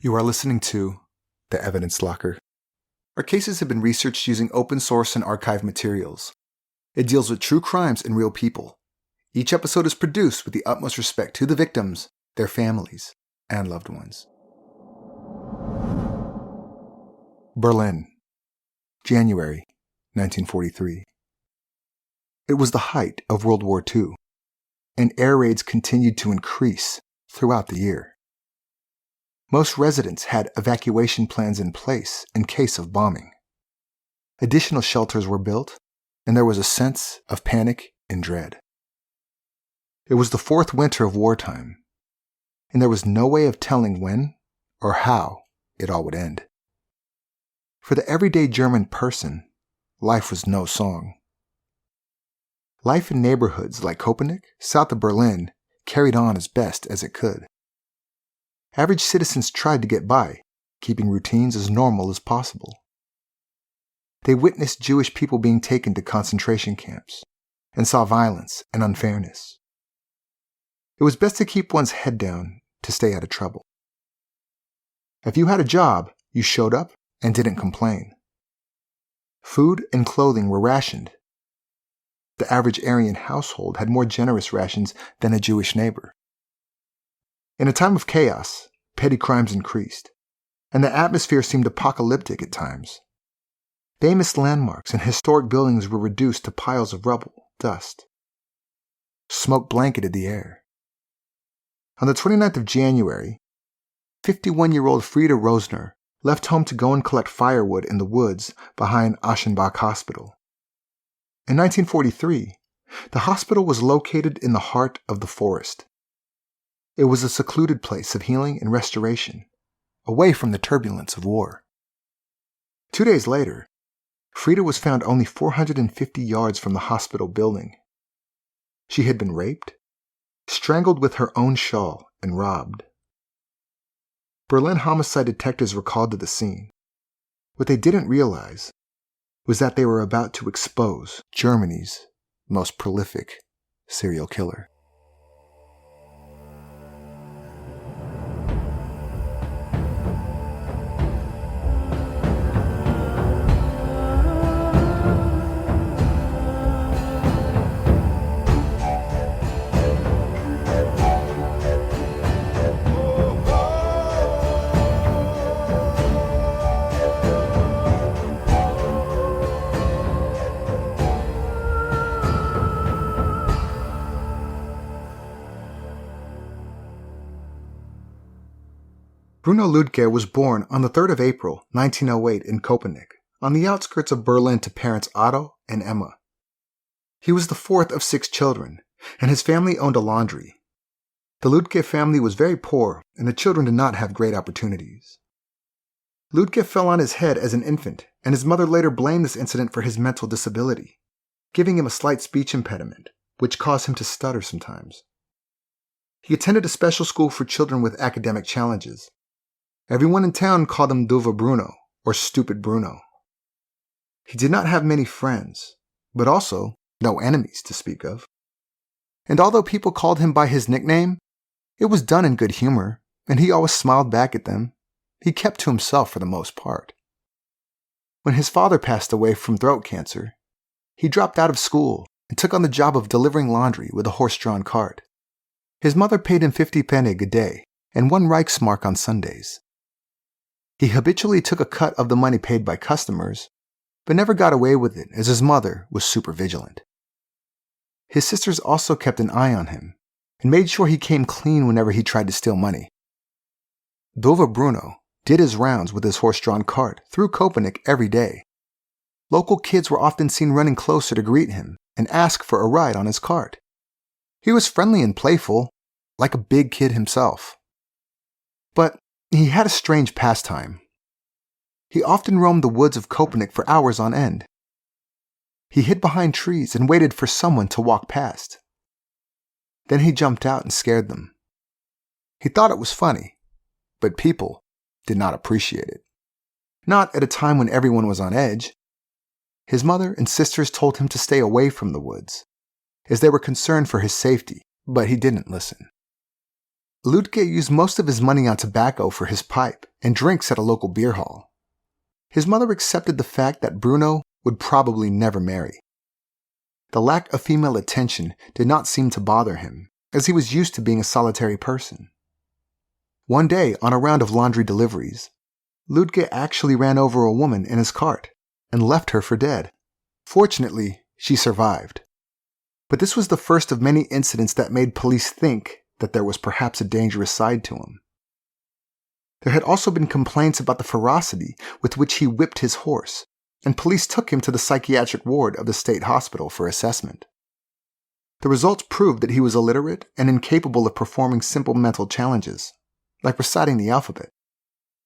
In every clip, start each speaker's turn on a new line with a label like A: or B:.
A: You are listening to The Evidence Locker. Our cases have been researched using open source and archive materials. It deals with true crimes and real people. Each episode is produced with the utmost respect to the victims, their families, and loved ones. Berlin, January 1943. It was the height of World War II, and air raids continued to increase throughout the year. Most residents had evacuation plans in place in case of bombing. Additional shelters were built, and there was a sense of panic and dread. It was the fourth winter of wartime, and there was no way of telling when or how it all would end. For the everyday German person, life was no song. Life in neighborhoods like Köpenick, south of Berlin, carried on as best as it could. Average citizens tried to get by, keeping routines as normal as possible. They witnessed Jewish people being taken to concentration camps and saw violence and unfairness. It was best to keep one's head down to stay out of trouble. If you had a job, you showed up and didn't complain. Food and clothing were rationed. The average Aryan household had more generous rations than a Jewish neighbor. In a time of chaos, petty crimes increased, and the atmosphere seemed apocalyptic at times. Famous landmarks and historic buildings were reduced to piles of rubble, dust. Smoke blanketed the air. On the 29th of January, 51-year-old Frieda Rösner left home to go and collect firewood in the woods behind Aschenbach Hospital. In 1943, the hospital was located in the heart of the forest. It was a secluded place of healing and restoration, away from the turbulence of war. 2 days later, Frieda was found only 450 yards from the hospital building. She had been raped, strangled with her own shawl, and robbed. Berlin homicide detectives were called to the scene. What they didn't realize was that they were about to expose Germany's most prolific serial killer. Bruno Lüdke was born on the 3rd of April, 1908 in Köpenick, on the outskirts of Berlin to parents Otto and Emma. He was the fourth of 6 children, and his family owned a laundry. The Lüdke family was very poor, and the children did not have great opportunities. Lüdke fell on his head as an infant, and his mother later blamed this incident for his mental disability, giving him a slight speech impediment, which caused him to stutter sometimes. He attended a special school for children with academic challenges. Everyone in town called him Doofe Bruno, or Stupid Bruno. He did not have many friends, but also no enemies to speak of. And although people called him by his nickname, it was done in good humor, and he always smiled back at them. He kept to himself for the most part. When his father passed away from throat cancer, he dropped out of school and took on the job of delivering laundry with a horse-drawn cart. His mother paid him 50 Pfennig a day and 1 Reichsmark on Sundays. He habitually took a cut of the money paid by customers, but never got away with it as his mother was super vigilant. His sisters also kept an eye on him and made sure he came clean whenever he tried to steal money. Doofe Bruno did his rounds with his horse-drawn cart through Köpenick every day. Local kids were often seen running closer to greet him and ask for a ride on his cart. He was friendly and playful, like a big kid himself. But he had a strange pastime. He often roamed the woods of Köpenick for hours on end. He hid behind trees and waited for someone to walk past. Then he jumped out and scared them. He thought it was funny, but people did not appreciate it. Not at a time when everyone was on edge. His mother and sisters told him to stay away from the woods, as they were concerned for his safety, but he didn't listen. Lüdke used most of his money on tobacco for his pipe and drinks at a local beer hall. His mother accepted the fact that Bruno would probably never marry. The lack of female attention did not seem to bother him, as he was used to being a solitary person. One day, on a round of laundry deliveries, Lüdke actually ran over a woman in his cart and left her for dead. Fortunately, she survived. But this was the first of many incidents that made police think that there was perhaps a dangerous side to him. There had also been complaints about the ferocity with which he whipped his horse, and police took him to the psychiatric ward of the state hospital for assessment. The results proved that he was illiterate and incapable of performing simple mental challenges, like reciting the alphabet.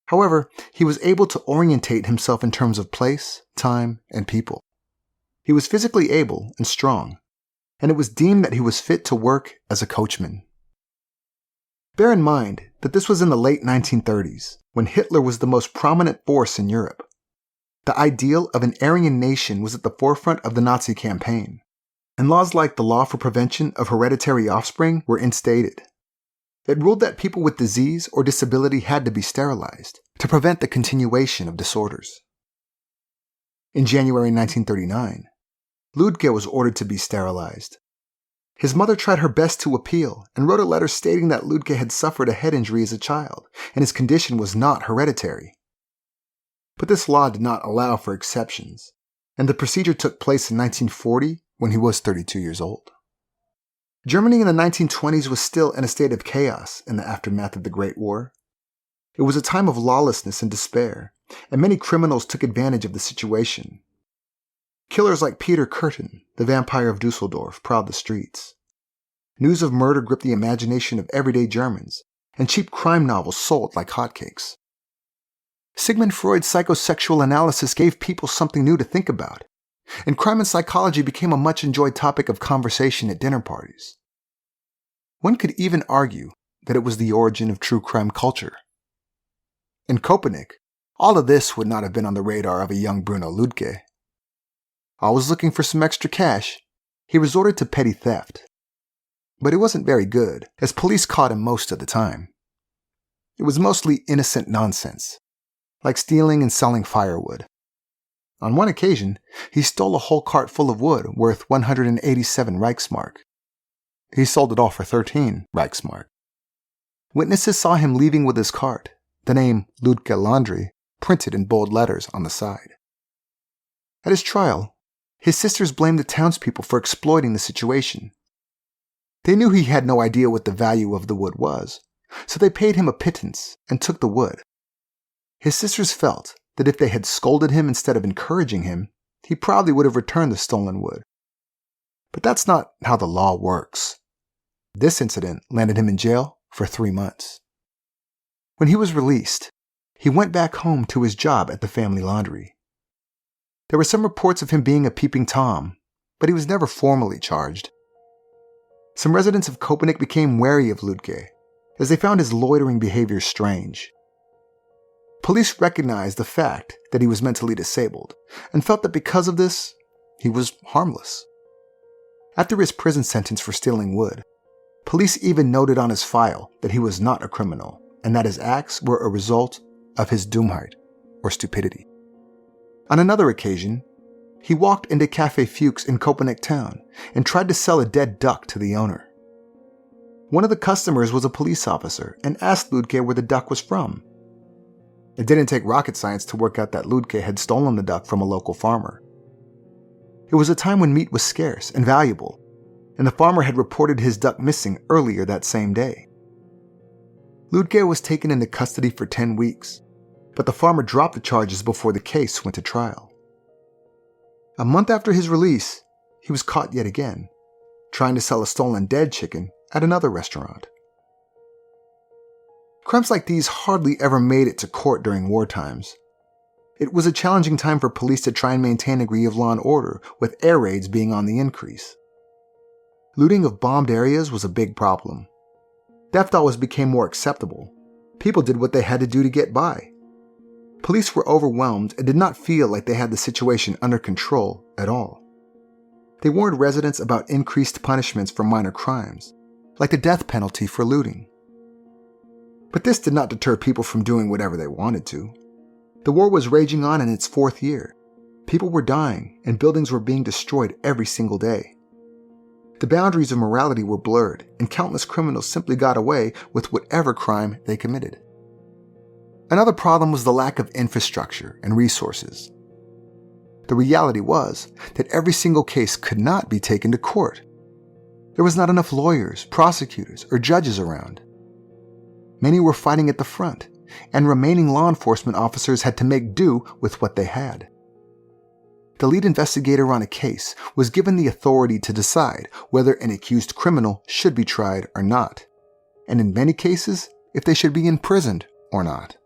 A: However, he was able to orientate himself in terms of place, time, and people. He was physically able and strong, and it was deemed that he was fit to work as a coachman. Bear in mind that this was in the late 1930s, when Hitler was the most prominent force in Europe. The ideal of an Aryan nation was at the forefront of the Nazi campaign, and laws like the Law for Prevention of Hereditary Offspring were instated. It ruled that people with disease or disability had to be sterilized to prevent the continuation of disorders. In January 1939, Lüdke was ordered to be sterilized. His mother tried her best to appeal and wrote a letter stating that Lüdke had suffered a head injury as a child and his condition was not hereditary. But this law did not allow for exceptions, and the procedure took place in 1940 when he was 32 years old. Germany in the 1920s was still in a state of chaos in the aftermath of the Great War. It was a time of lawlessness and despair, and many criminals took advantage of the situation. Killers like Peter Kürten, the vampire of Dusseldorf, prowled the streets. News of murder gripped the imagination of everyday Germans, and cheap crime novels sold like hotcakes. Sigmund Freud's psychosexual analysis gave people something new to think about, and crime and psychology became a much-enjoyed topic of conversation at dinner parties. One could even argue that it was the origin of true crime culture. In Köpenick, all of this would not have been on the radar of a young Bruno Lüdke. Always looking for some extra cash, he resorted to petty theft. But it wasn't very good, as police caught him most of the time. It was mostly innocent nonsense, like stealing and selling firewood. On one occasion, he stole a whole cart full of wood worth 187 Reichsmark. He sold it all for 13 Reichsmark. Witnesses saw him leaving with his cart, the name Lüdke Laundry printed in bold letters on the side. At his trial, his sisters blamed the townspeople for exploiting the situation. They knew he had no idea what the value of the wood was, so they paid him a pittance and took the wood. His sisters felt that if they had scolded him instead of encouraging him, he probably would have returned the stolen wood. But that's not how the law works. This incident landed him in jail for 3 months. When he was released, he went back home to his job at the family laundry. There were some reports of him being a peeping Tom, but he was never formally charged. Some residents of Köpenick became wary of Lüdke, as they found his loitering behavior strange. Police recognized the fact that he was mentally disabled, and felt that because of this, he was harmless. After his prison sentence for stealing wood, police even noted on his file that he was not a criminal, and that his acts were a result of his Dummheit, or stupidity. On another occasion, he walked into Café Fuchs in Köpenick town and tried to sell a dead duck to the owner. One of the customers was a police officer and asked Lüdke where the duck was from. It didn't take rocket science to work out that Lüdke had stolen the duck from a local farmer. It was a time when meat was scarce and valuable, and the farmer had reported his duck missing earlier that same day. Lüdke was taken into custody for 10 weeks, but the farmer dropped the charges before the case went to trial. A month after his release, he was caught yet again, trying to sell a stolen dead chicken at another restaurant. Crimes like these hardly ever made it to court during war times. It was a challenging time for police to try and maintain a degree of law and order, with air raids being on the increase. Looting of bombed areas was a big problem. Theft always became more acceptable. People did what they had to do to get by. Police were overwhelmed and did not feel like they had the situation under control at all. They warned residents about increased punishments for minor crimes, like the death penalty for looting. But this did not deter people from doing whatever they wanted to. The war was raging on in its 4th year. People were dying, and buildings were being destroyed every single day. The boundaries of morality were blurred, and countless criminals simply got away with whatever crime they committed. Another problem was the lack of infrastructure and resources. The reality was that every single case could not be taken to court. There was not enough lawyers, prosecutors, or judges around. Many were fighting at the front, and remaining law enforcement officers had to make do with what they had. The lead investigator on a case was given the authority to decide whether an accused criminal should be tried or not, and in many cases, if they should be imprisoned or not.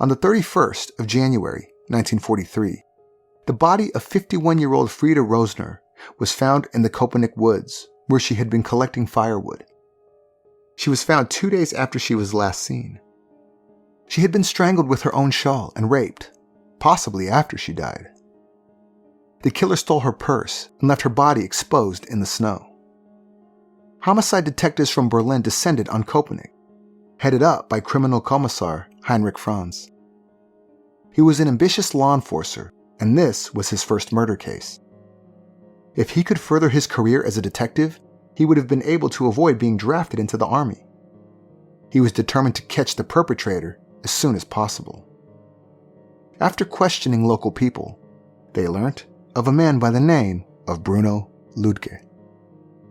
A: On the 31st of January, 1943, the body of 51-year-old Frieda Rösner was found in the Köpenick woods, where she had been collecting firewood. She was found 2 days after she was last seen. She had been strangled with her own shawl and raped, possibly after she died. The killer stole her purse and left her body exposed in the snow. Homicide detectives from Berlin descended on Köpenick, headed up by Criminal Commissar Heinrich Franz. He was an ambitious law enforcer, and this was his first murder case. If he could further his career as a detective, he would have been able to avoid being drafted into the army. He was determined to catch the perpetrator as soon as possible. After questioning local people, they learned of a man by the name of Bruno Lüdke.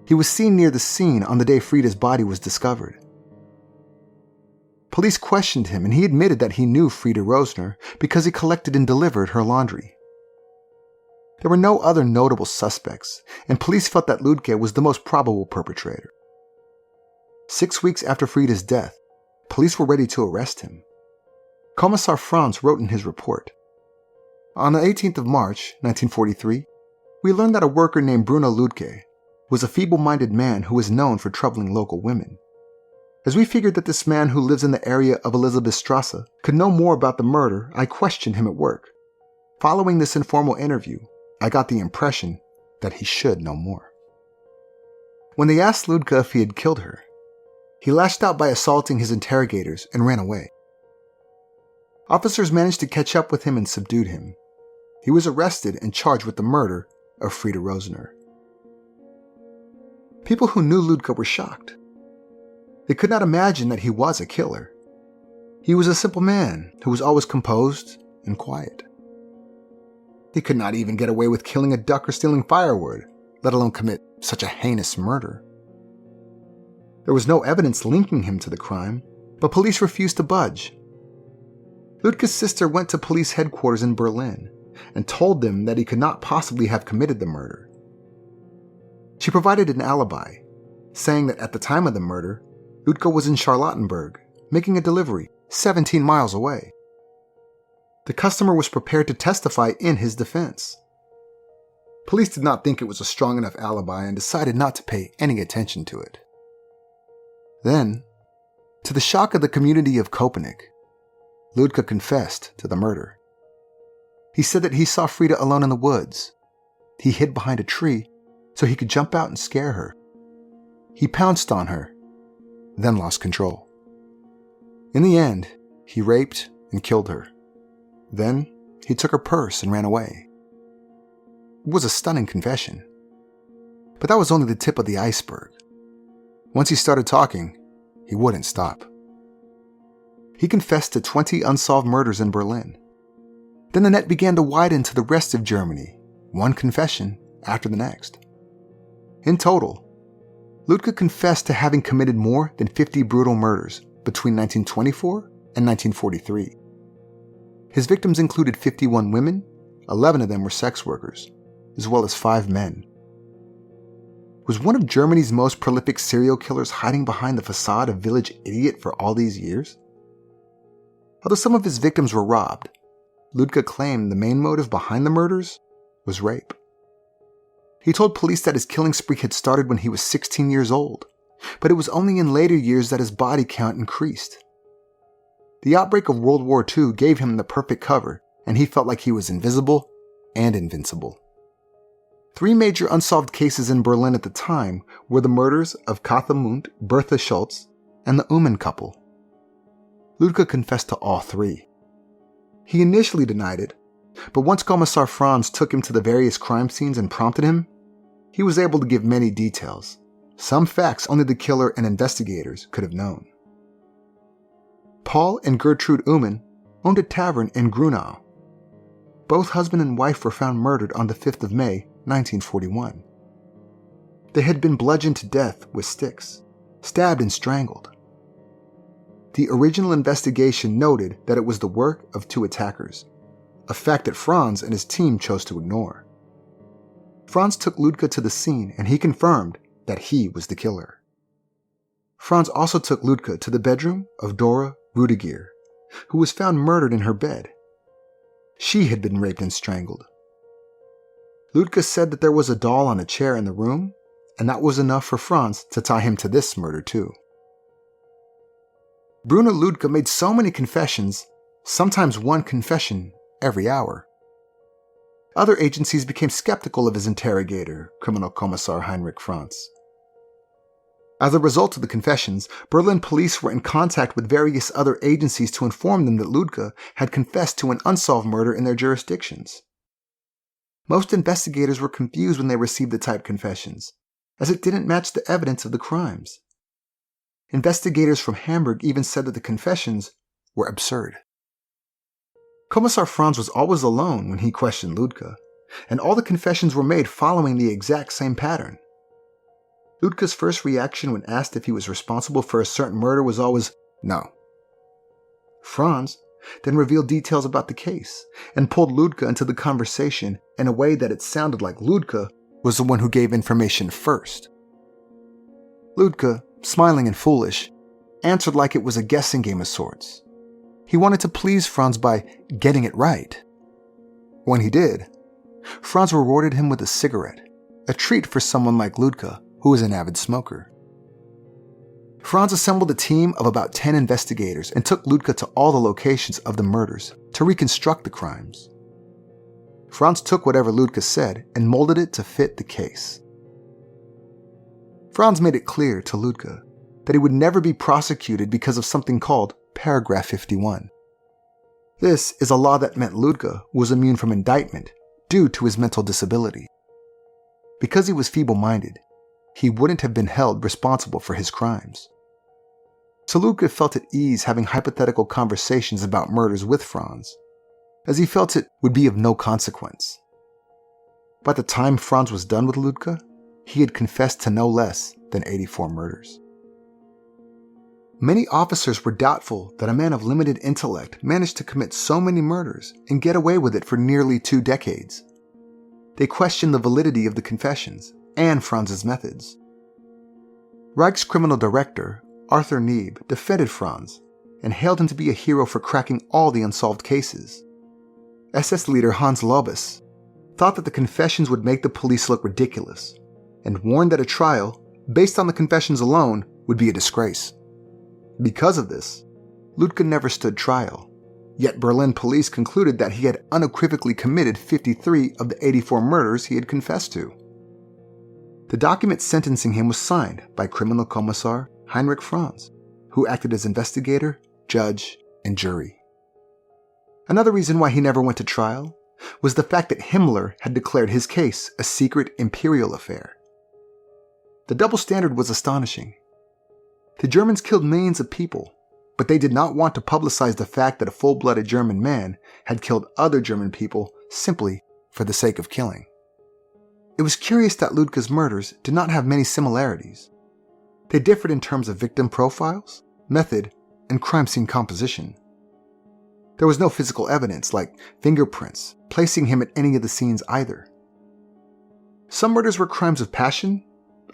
A: He was seen near the scene on the day Frieda's body was discovered. Police questioned him, and he admitted that he knew Frieda Rösner because he collected and delivered her laundry. There were no other notable suspects, and police felt that Lüdke was the most probable perpetrator. 6 weeks after Frieda's death, police were ready to arrest him. Commissar Franz wrote in his report, "On the 18th of March, 1943, we learned that a worker named Bruno Lüdke was a feeble-minded man who was known for troubling local women. As we figured that this man who lives in the area of Elisabethstrasse could know more about the murder, I questioned him at work. Following this informal interview, I got the impression that he should know more." When they asked Lüdke if he had killed her, he lashed out by assaulting his interrogators and ran away. Officers managed to catch up with him and subdued him. He was arrested and charged with the murder of Frieda Rösner. People who knew Lüdke were shocked. They could not imagine that he was a killer. He was a simple man who was always composed and quiet. He could not even get away with killing a duck or stealing firewood, let alone commit such a heinous murder. There was no evidence linking him to the crime, but police refused to budge. Lüdke's sister went to police headquarters in Berlin and told them that he could not possibly have committed the murder. She provided an alibi, saying that at the time of the murder, Lüdke was in Charlottenburg, making a delivery 17 miles away. The customer was prepared to testify in his defense. Police did not think it was a strong enough alibi and decided not to pay any attention to it. Then, to the shock of the community of Köpenick, Lüdke confessed to the murder. He said that he saw Frieda alone in the woods. He hid behind a tree so he could jump out and scare her. He pounced on her, then lost control. In the end, he raped and killed her. Then, he took her purse and ran away. It was a stunning confession. But that was only the tip of the iceberg. Once he started talking, he wouldn't stop. He confessed to 20 unsolved murders in Berlin. Then the net began to widen to the rest of Germany, one confession after the next. In total, Lüdke confessed to having committed more than 50 brutal murders between 1924 and 1943. His victims included 51 women, 11 of them were sex workers, as well as 5 men. Was one of Germany's most prolific serial killers hiding behind the facade of village idiot for all these years? Although some of his victims were robbed, Lüdke claimed the main motive behind the murders was rape. He told police that his killing spree had started when he was 16 years old, but it was only in later years that his body count increased. The outbreak of World War II gave him the perfect cover, and he felt like he was invisible and invincible. 3 major unsolved cases in Berlin at the time were the murders of Katha Mundt, Bertha Schultz, and the Uman couple. Lüdke confessed to all three. He initially denied it, but once Kommissar Franz took him to the various crime scenes and prompted him, he was able to give many details, some facts only the killer and investigators could have known. Paul and Gertrude Uman owned a tavern in Grunau. Both husband and wife were found murdered on the 5th of May, 1941. They had been bludgeoned to death with sticks, stabbed and strangled. The original investigation noted that it was the work of two attackers, a fact that Franz and his team chose to ignore. Franz took Lüdke to the scene and he confirmed that he was the killer. Franz also took Lüdke to the bedroom of Dora Rudiger, who was found murdered in her bed. She had been raped and strangled. Lüdke said that there was a doll on a chair in the room, and that was enough for Franz to tie him to this murder too. Bruno Lüdke made so many confessions, sometimes one confession every hour. Other agencies became skeptical of his interrogator, Criminal Commissar Heinrich Franz. As a result of the confessions, Berlin police were in contact with various other agencies to inform them that Lüdke had confessed to an unsolved murder in their jurisdictions. Most investigators were confused when they received the typed confessions, as it didn't match the evidence of the crimes. Investigators from Hamburg even said that the confessions were absurd. Kommissar Franz was always alone when he questioned Lüdke, and all the confessions were made following the exact same pattern. Lüdke's first reaction when asked if he was responsible for a certain murder was always no. Franz then revealed details about the case and pulled Lüdke into the conversation in a way that it sounded like Lüdke was the one who gave information first. Lüdke, smiling and foolish, answered like it was a guessing game of sorts. He wanted to please Franz by getting it right. When he did, Franz rewarded him with a cigarette, a treat for someone like Lüdke, who was an avid smoker. Franz assembled a team of about 10 investigators and took Lüdke to all the locations of the murders to reconstruct the crimes. Franz took whatever Lüdke said and molded it to fit the case. Franz made it clear to Lüdke that he would never be prosecuted because of something called Paragraph 51. This is a law that meant Lüdke was immune from indictment due to his mental disability. Because he was feeble-minded, he wouldn't have been held responsible for his crimes. So Lüdke felt at ease having hypothetical conversations about murders with Franz, as he felt it would be of no consequence. By the time Franz was done with Lüdke, he had confessed to no less than 84 murders. Many officers were doubtful that a man of limited intellect managed to commit so many murders and get away with it for nearly 2 decades. They questioned the validity of the confessions and Franz's methods. Reichscriminal Director Arthur Neeb defended Franz and hailed him to be a hero for cracking all the unsolved cases. SS leader Hans Lobis thought that the confessions would make the police look ridiculous and warned that a trial, based on the confessions alone, would be a disgrace. Because of this, Lüdke never stood trial, yet Berlin police concluded that he had unequivocally committed 53 of the 84 murders he had confessed to. The document sentencing him was signed by Criminal Commissar Heinrich Franz, who acted as investigator, judge, and jury. Another reason why he never went to trial was the fact that Himmler had declared his case a secret imperial affair. The double standard was astonishing. The Germans killed millions of people, but they did not want to publicize the fact that a full-blooded German man had killed other German people simply for the sake of killing. It was curious that Lüdke's murders did not have many similarities. They differed in terms of victim profiles, method, and crime scene composition. There was no physical evidence, like fingerprints, placing him at any of the scenes either. Some murders were crimes of passion,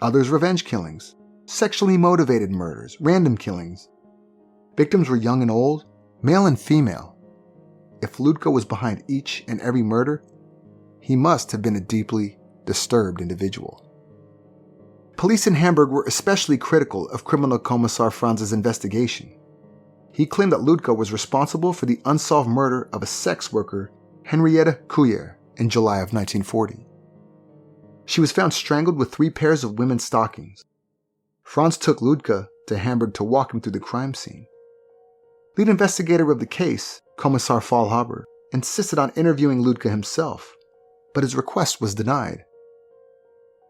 A: others revenge killings, sexually motivated murders, random killings. Victims were young and old, male and female. If Lüdke was behind each and every murder, he must have been a deeply disturbed individual. Police in Hamburg were especially critical of Criminal Commissar Franz's investigation. He claimed that Lüdke was responsible for the unsolved murder of a sex worker, Henriette Kuyer, in July of 1940. She was found strangled with 3 pairs of women's stockings. Franz took Lüdke to Hamburg to walk him through the crime scene. Lead investigator of the case, Kommissar Faulhaber, insisted on interviewing Lüdke himself, but his request was denied.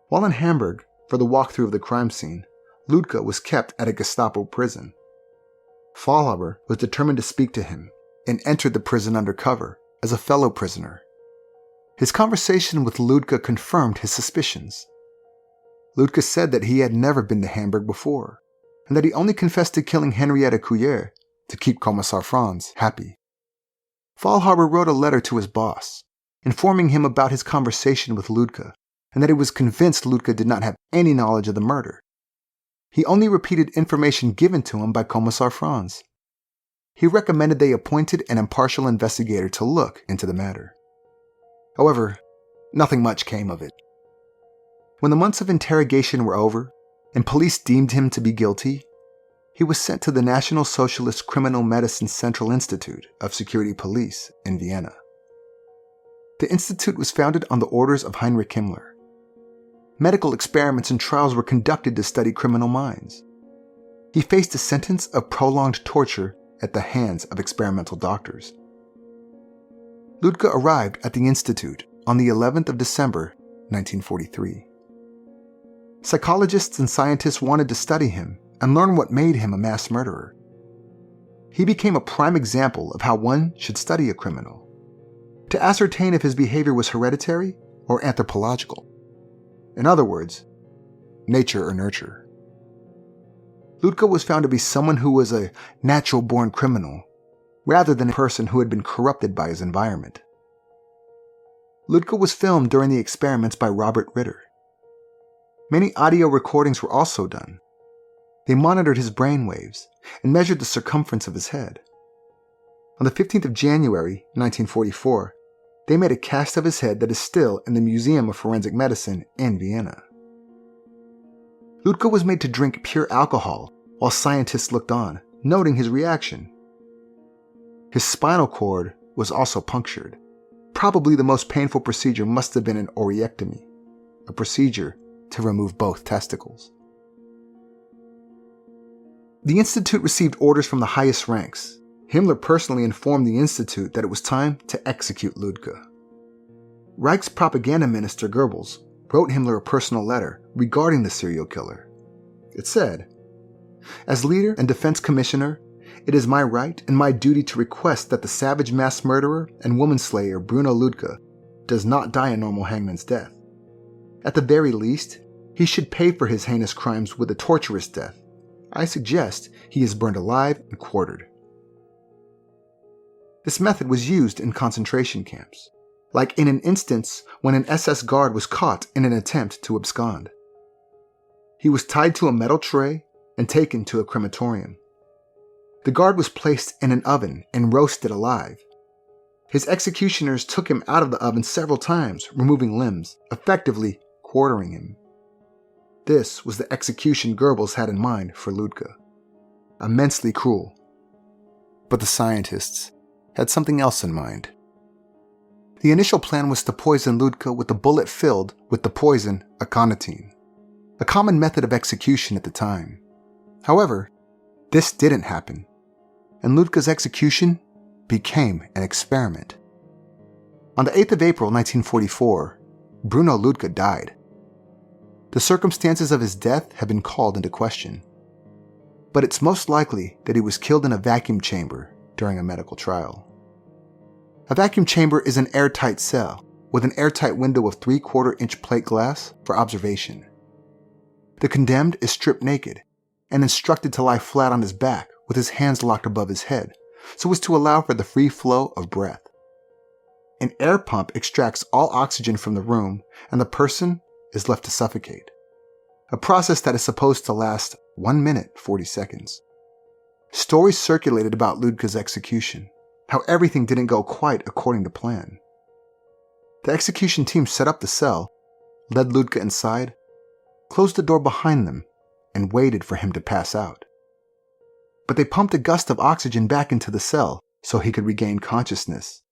A: While in Hamburg for the walkthrough of the crime scene, Lüdke was kept at a Gestapo prison. Faulhaber was determined to speak to him and entered the prison undercover as a fellow prisoner. His conversation with Lüdke confirmed his suspicions. Lüdke said that he had never been to Hamburg before, and that he only confessed to killing Henrietta Couillère to keep Kommissar Franz happy. Faulhaber wrote a letter to his boss, informing him about his conversation with Lüdke, and that he was convinced Lüdke did not have any knowledge of the murder. He only repeated information given to him by Kommissar Franz. He recommended they appointed an impartial investigator to look into the matter. However, nothing much came of it. When the months of interrogation were over, and police deemed him to be guilty, he was sent to the National Socialist Criminal Medicine Central Institute of Security Police in Vienna. The institute was founded on the orders of Heinrich Himmler. Medical experiments and trials were conducted to study criminal minds. He faced a sentence of prolonged torture at the hands of experimental doctors. Lüdke arrived at the institute on the 11th of December, 1943. Psychologists and scientists wanted to study him and learn what made him a mass murderer. He became a prime example of how one should study a criminal, to ascertain if his behavior was hereditary or anthropological. In other words, nature or nurture. Lüdke was found to be someone who was a natural-born criminal, rather than a person who had been corrupted by his environment. Lüdke was filmed during the experiments by Robert Ritter. Many audio recordings were also done. They monitored his brain waves and measured the circumference of his head. On the 15th of January, 1944, they made a cast of his head that is still in the Museum of Forensic Medicine in Vienna. Lüdke was made to drink pure alcohol while scientists looked on, noting his reaction. His spinal cord was also punctured. Probably the most painful procedure must have been an oreectomy, a procedure to remove both testicles. The institute received orders from the highest ranks. Himmler personally informed the institute that it was time to execute Lüdke. Reich's propaganda minister Goebbels wrote Himmler a personal letter regarding the serial killer. It said, "As leader and defense commissioner, it is my right and my duty to request that the savage mass murderer and woman slayer Bruno Lüdke does not die a normal hangman's death. At the very least, he should pay for his heinous crimes with a torturous death. I suggest he is burned alive and quartered." This method was used in concentration camps, like in an instance when an SS guard was caught in an attempt to abscond. He was tied to a metal tray and taken to a crematorium. The guard was placed in an oven and roasted alive. His executioners took him out of the oven several times, removing limbs, effectively quartering him. This was the execution Goebbels had in mind for Lüdke. Immensely cruel. But the scientists had something else in mind. The initial plan was to poison Lüdke with a bullet filled with the poison aconitine, a common method of execution at the time. However, this didn't happen, and Lüdke's execution became an experiment. On the 8th of April 1944, Bruno Lüdke died. The circumstances of his death have been called into question, but it's most likely that he was killed in a vacuum chamber during a medical trial. A vacuum chamber is an airtight cell with an airtight window of 3/4-inch plate glass for observation. The condemned is stripped naked and instructed to lie flat on his back with his hands locked above his head so as to allow for the free flow of breath. An air pump extracts all oxygen from the room and the person is left to suffocate, a process that is supposed to last 1 minute 40 seconds. Stories circulated about Lüdke's execution, how everything didn't go quite according to plan. The execution team set up the cell, led Lüdke inside, closed the door behind them, and waited for him to pass out. But they pumped a gust of oxygen back into the cell so he could regain consciousness.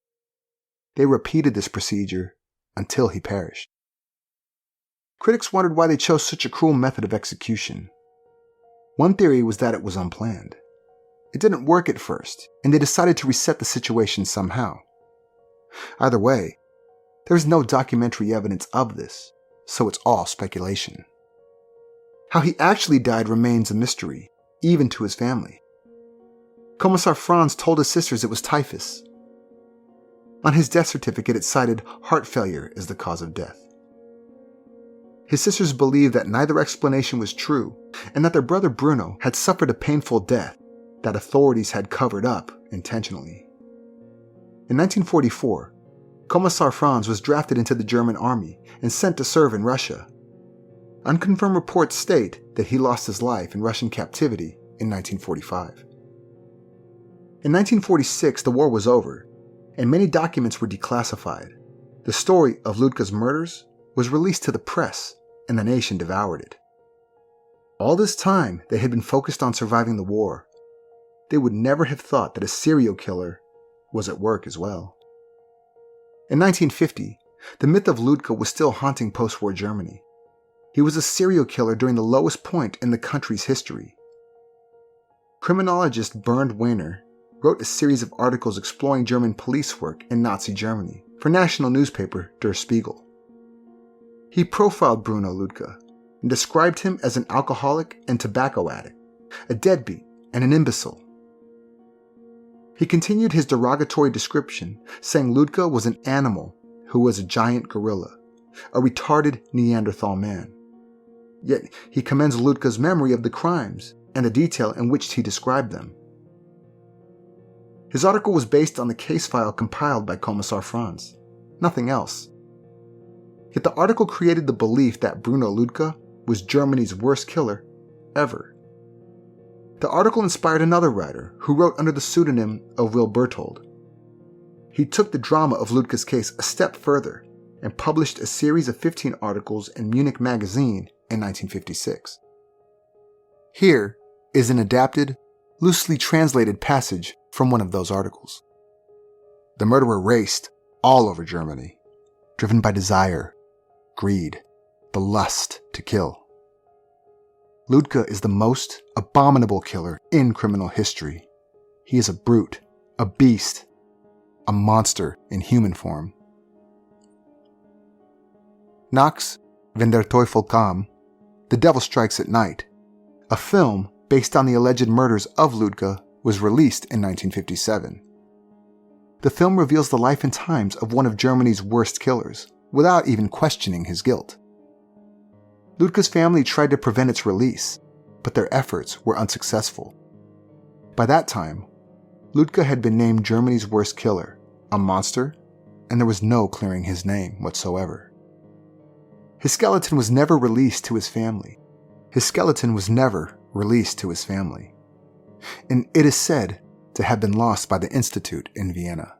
A: They repeated this procedure until he perished. Critics wondered why they chose such a cruel method of execution. One theory was that it was unplanned. It didn't work at first, and they decided to reset the situation somehow. Either way, there is no documentary evidence of this, so it's all speculation. How he actually died remains a mystery, even to his family. Kommissar Franz told his sisters it was typhus. On his death certificate it cited heart failure as the cause of death. His sisters believed that neither explanation was true, and that their brother Bruno had suffered a painful death that authorities had covered up intentionally. In 1944, Kommissar Franz was drafted into the German army and sent to serve in Russia. Unconfirmed reports state that he lost his life in Russian captivity in 1945. In 1946, the war was over, and many documents were declassified. The story of Lüdke's murders was released to the press, and the nation devoured it. All this time, they had been focused on surviving the war. They would never have thought that a serial killer was at work as well. In 1950, the myth of Lüdke was still haunting post-war Germany. He was a serial killer during the lowest point in the country's history. Criminologist Bernd Wehner wrote a series of articles exploring German police work in Nazi Germany for national newspaper Der Spiegel. He profiled Bruno Lüdke and described him as an alcoholic and tobacco addict, a deadbeat, and an imbecile. He continued his derogatory description, saying Lüdke was an animal who was a giant gorilla, a retarded Neanderthal man. Yet he commends Lüdke's memory of the crimes and the detail in which he described them. His article was based on the case file compiled by Kommissar Franz, nothing else. Yet the article created the belief that Bruno Lüdke was Germany's worst killer ever. The article inspired another writer who wrote under the pseudonym of Will Berthold. He took the drama of Lüdke's case a step further and published a series of 15 articles in Munich Magazine in 1956. Here is an adapted, loosely translated passage from one of those articles. The murderer raced all over Germany, driven by desire, greed, the lust to kill. Lüdke is the most abominable killer in criminal history. He is a brute, a beast, a monster in human form. Nachts, wenn der Teufel kam, The Devil Strikes at Night, a film based on the alleged murders of Lüdke, was released in 1957. The film reveals the life and times of one of Germany's worst killers, without even questioning his guilt. Lüdke's family tried to prevent its release, but their efforts were unsuccessful. By that time, Lüdke had been named Germany's worst killer, a monster, and there was no clearing his name whatsoever. His skeleton was never released to his family. And it is said to have been lost by the Institute in Vienna.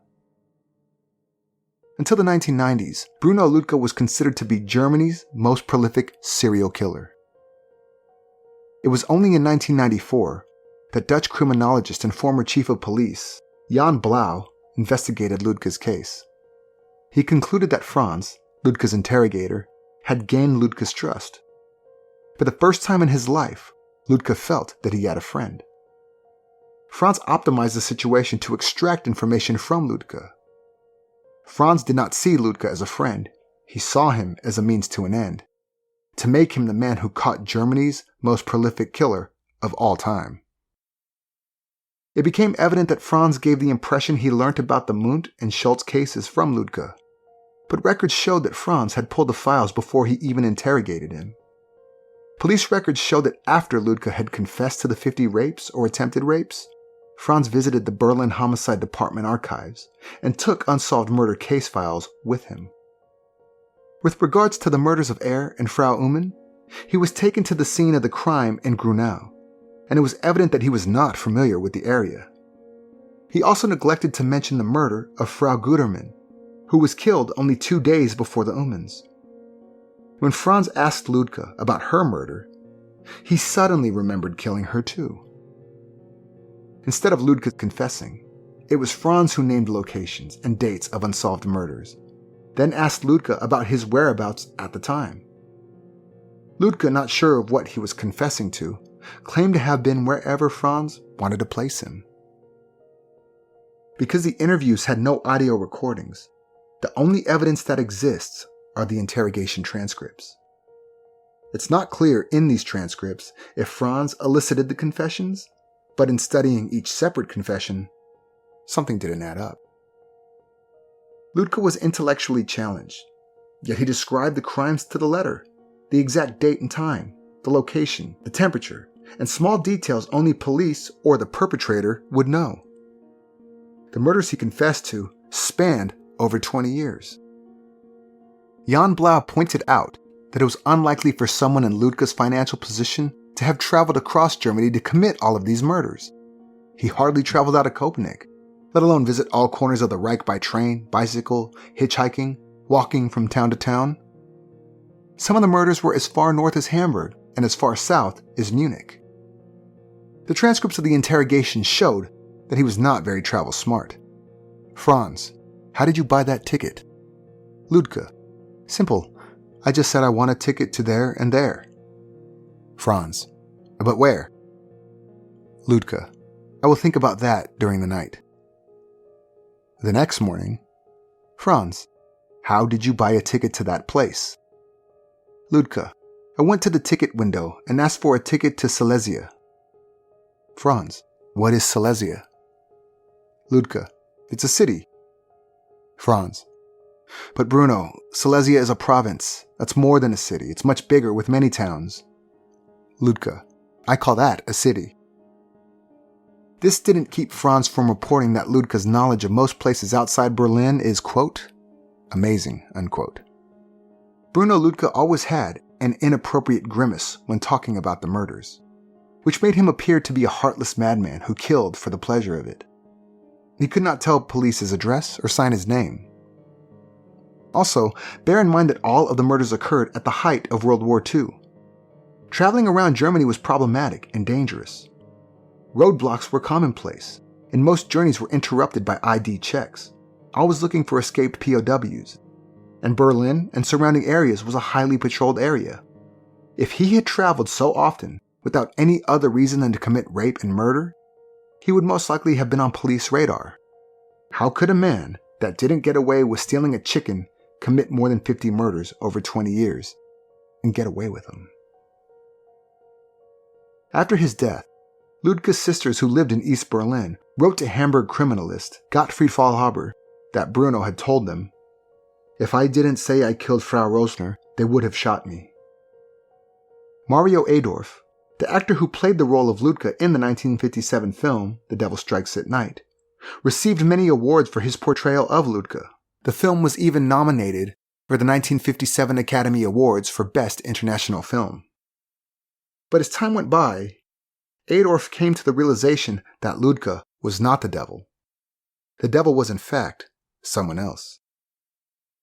A: Until the 1990s, Bruno Lüdke was considered to be Germany's most prolific serial killer. It was only in 1994 that Dutch criminologist and former chief of police, Jan Blau, investigated Lüdke's case. He concluded that Franz, Lüdke's interrogator, had gained Lüdke's trust. For the first time in his life, Lüdke felt that he had a friend. Franz optimized the situation to extract information from Lüdke. Franz did not see Lüdke as a friend. He saw him as a means to an end, to make him the man who caught Germany's most prolific killer of all time. It became evident that Franz gave the impression he learnt about the Mundt and Schultz cases from Lüdke, but records showed that Franz had pulled the files before he even interrogated him. Police records show that after Lüdke had confessed to the 50 rapes or attempted rapes, Franz visited the Berlin Homicide Department archives and took unsolved murder case files with him. With regards to the murders of Er and Frau Ullmann, he was taken to the scene of the crime in Grunau, and it was evident that he was not familiar with the area. He also neglected to mention the murder of Frau Gutermann, who was killed only 2 days before the Ullmanns. When Franz asked Lüdke about her murder, he suddenly remembered killing her too. Instead of Lüdke confessing, it was Franz who named locations and dates of unsolved murders, then asked Lüdke about his whereabouts at the time. Lüdke, not sure of what he was confessing to, claimed to have been wherever Franz wanted to place him. Because the interviews had no audio recordings, the only evidence that exists are the interrogation transcripts. It's not clear in these transcripts if Franz elicited the confessions, but in studying each separate confession, something didn't add up. Lüdke was intellectually challenged, yet he described the crimes to the letter, the exact date and time, the location, the temperature, and small details only police or the perpetrator would know. The murders he confessed to spanned over 20 years. Jan Blau pointed out that it was unlikely for someone in Lüdke's financial position to have traveled across Germany to commit all of these murders. He hardly traveled out of Köpenick, let alone visit all corners of the Reich by train, bicycle, hitchhiking, walking from town to town. Some of the murders were as far north as Hamburg and as far south as Munich. The transcripts of the interrogation showed that he was not very travel smart. Franz, how did you buy that ticket? Lüdke, simple. I just said I want a ticket to there and there. Franz, but where? Lüdke, I will think about that during the night. The next morning, Franz, how did you buy a ticket to that place? Lüdke, I went to the ticket window and asked for a ticket to Silesia. Franz, what is Silesia? Lüdke, it's a city. Franz, but Bruno, Silesia is a province. That's more than a city. It's much bigger with many towns. Lüdke, I call that a city. This didn't keep Franz from reporting that Lüdke's knowledge of most places outside Berlin is, quote, amazing, unquote. Bruno Lüdke always had an inappropriate grimace when talking about the murders, which made him appear to be a heartless madman who killed for the pleasure of it. He could not tell police his address or sign his name. Also, bear in mind that all of the murders occurred at the height of World War II. Traveling around Germany was problematic and dangerous. Roadblocks were commonplace, and most journeys were interrupted by ID checks, always looking for escaped POWs. And Berlin and surrounding areas was a highly patrolled area. If he had traveled so often without any other reason than to commit rape and murder, he would most likely have been on police radar. How could a man that didn't get away with stealing a chicken commit more than 50 murders over 20 years and get away with them? After his death, Lüdke's sisters who lived in East Berlin wrote to Hamburg criminalist Gottfried Faulhaber that Bruno had told them, "If I didn't say I killed Frau Rösner, they would have shot me." Mario Adorf, the actor who played the role of Lüdke in the 1957 film The Devil Strikes at Night, received many awards for his portrayal of Lüdke. The film was even nominated for the 1957 Academy Awards for Best International Film. But as time went by, Adorf came to the realization that Lüdke was not the devil. The devil was in fact someone else.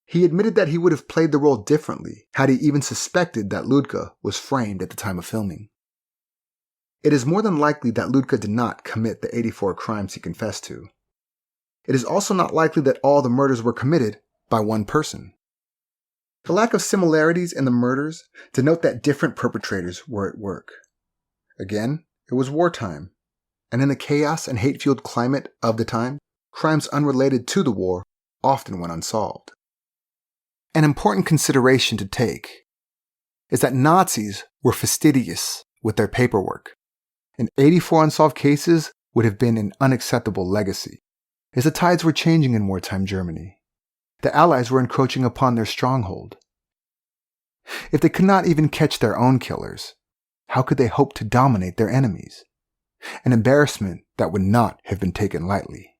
A: He admitted that he would have played the role differently had he even suspected that Lüdke was framed at the time of filming. It is more than likely that Lüdke did not commit the 84 crimes he confessed to. It is also not likely that all the murders were committed by one person. The lack of similarities in the murders denote that different perpetrators were at work. Again, it was wartime, and in the chaos and hate-fueled climate of the time, crimes unrelated to the war often went unsolved. An important consideration to take is that Nazis were fastidious with their paperwork, and 84 unsolved cases would have been an unacceptable legacy, as the tides were changing in wartime Germany. The Allies were encroaching upon their stronghold. If they could not even catch their own killers, how could they hope to dominate their enemies? An embarrassment that would not have been taken lightly.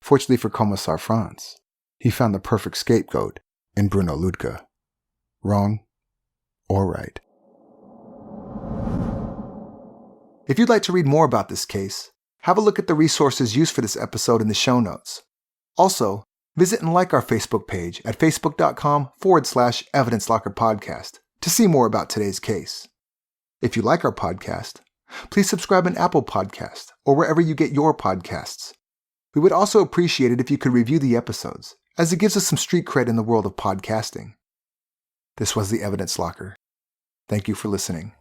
A: Fortunately for Kommissar Franz, he found the perfect scapegoat in Bruno Lüdke. Wrong or right. If you'd like to read more about this case, have a look at the resources used for this episode in the show notes. Also, visit and like our Facebook page at facebook.com/Evidence Locker Podcast to see more about today's case. If you like our podcast, please subscribe on Apple Podcasts or wherever you get your podcasts. We would also appreciate it if you could review the episodes, as it gives us some street cred in the world of podcasting. This was the Evidence Locker. Thank you for listening.